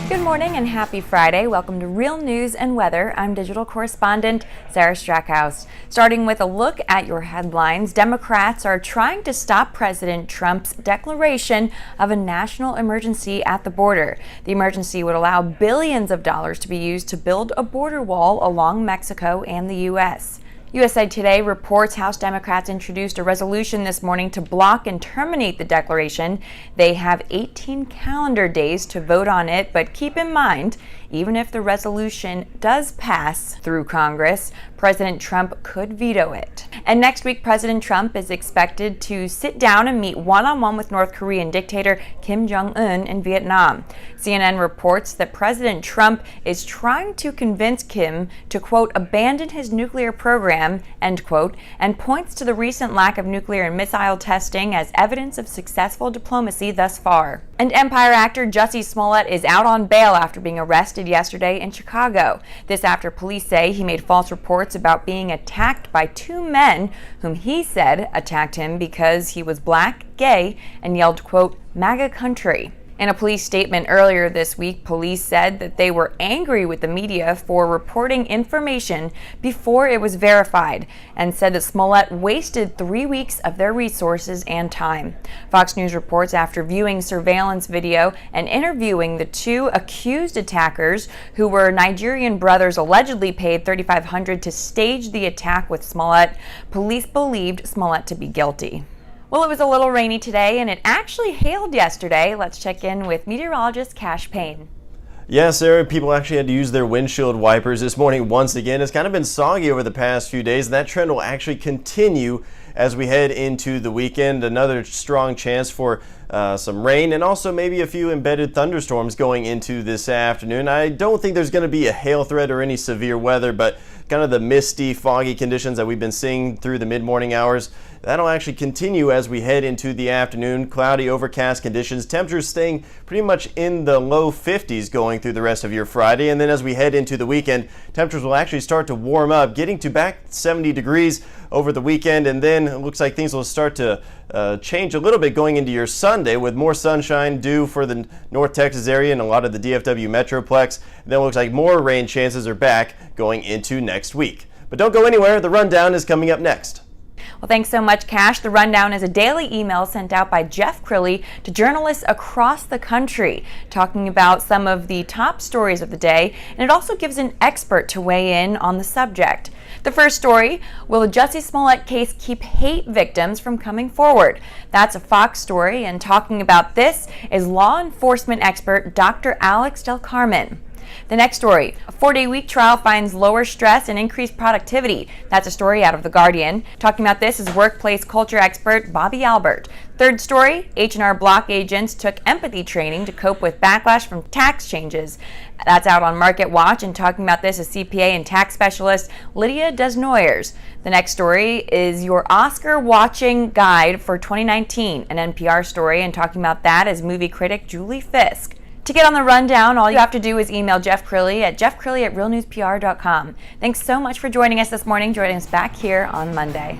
Good morning and happy Friday. Welcome to Real News and Weather. I'm digital correspondent Sarah Strackhouse. Starting with a look at your headlines, Democrats are trying to stop President Trump's declaration of a national emergency at the border. The emergency would allow billions of dollars to be used to build a border wall along Mexico and the U.S. USA Today reports House Democrats introduced a resolution this morning to block and terminate the declaration. They have 18 calendar days to vote on it, but keep in mind, even if the resolution does pass through Congress, President Trump could veto it. And next week, President Trump is expected to sit down and meet one-on-one with North Korean dictator Kim Jong-un in Vietnam. CNN reports that President Trump is trying to convince Kim to, quote, abandon his nuclear program, end quote, and points to the recent lack of nuclear and missile testing as evidence of successful diplomacy thus far. And Empire actor Jussie Smollett is out on bail after being arrested yesterday in Chicago. This after police say he made false reports about being attacked by two men whom he said attacked him because he was black, gay, and yelled, quote, MAGA country. In a police statement earlier this week, police said that they were angry with the media for reporting information before it was verified and said that Smollett wasted 3 weeks of their resources and time. Fox News reports after viewing surveillance video and interviewing the two accused attackers, who were Nigerian brothers allegedly paid $3,500 to stage the attack with Smollett, police believed Smollett to be guilty. Well, it was a little rainy today, and it actually hailed yesterday. Let's check in with meteorologist Payne. Yeah, Sarah, people actually had to use their windshield wipers this morning once again. It's kind of been soggy over the past few days, and that trend will actually continue as we head into the weekend. Another strong chance for some rain and also maybe a few embedded thunderstorms going into this afternoon. I don't think there's going to be a hail threat or any severe weather, but kind of the misty, foggy conditions that we've been seeing through the mid-morning hours, that'll actually continue as we head into the afternoon. Cloudy, overcast conditions, temperatures staying pretty much in the low 50s going through the rest of your Friday. And then as we head into the weekend, temperatures will actually start to warm up, getting to back 70 degrees over the weekend. And then it looks like things will start to change a little bit going into your Sunday, with more sunshine due for the North Texas area and a lot of the DFW Metroplex. And then it looks like more rain chances are back going into next week. But don't go anywhere. The rundown is coming up next. Well, thanks so much, Cash. The Rundown is a daily email sent out by Jeff Crilly to journalists across the country, talking about some of the top stories of the day, and it also gives an expert to weigh in on the subject. The first story, will the Jussie Smollett case keep hate victims from coming forward? That's a Fox story, and talking about this is law enforcement expert Dr. Alex Del Carmen. The next story, a 4-day week trial finds lower stress and increased productivity. That's a story out of The Guardian. Talking about this is workplace culture expert Bobby Albert. Third story, H&R Block agents took empathy training to cope with backlash from tax changes. That's out on Market Watch, and talking about this is CPA and tax specialist Lydia Desnoyers. The next story is your Oscar watching guide for 2019, an NPR story, and talking about that is movie critic Julie Fisk. To get on the rundown, all you have to do is email Jeff Crilly at jeffcrilly@realnewspr.com. Thanks so much for joining us this morning. Join us back here on Monday.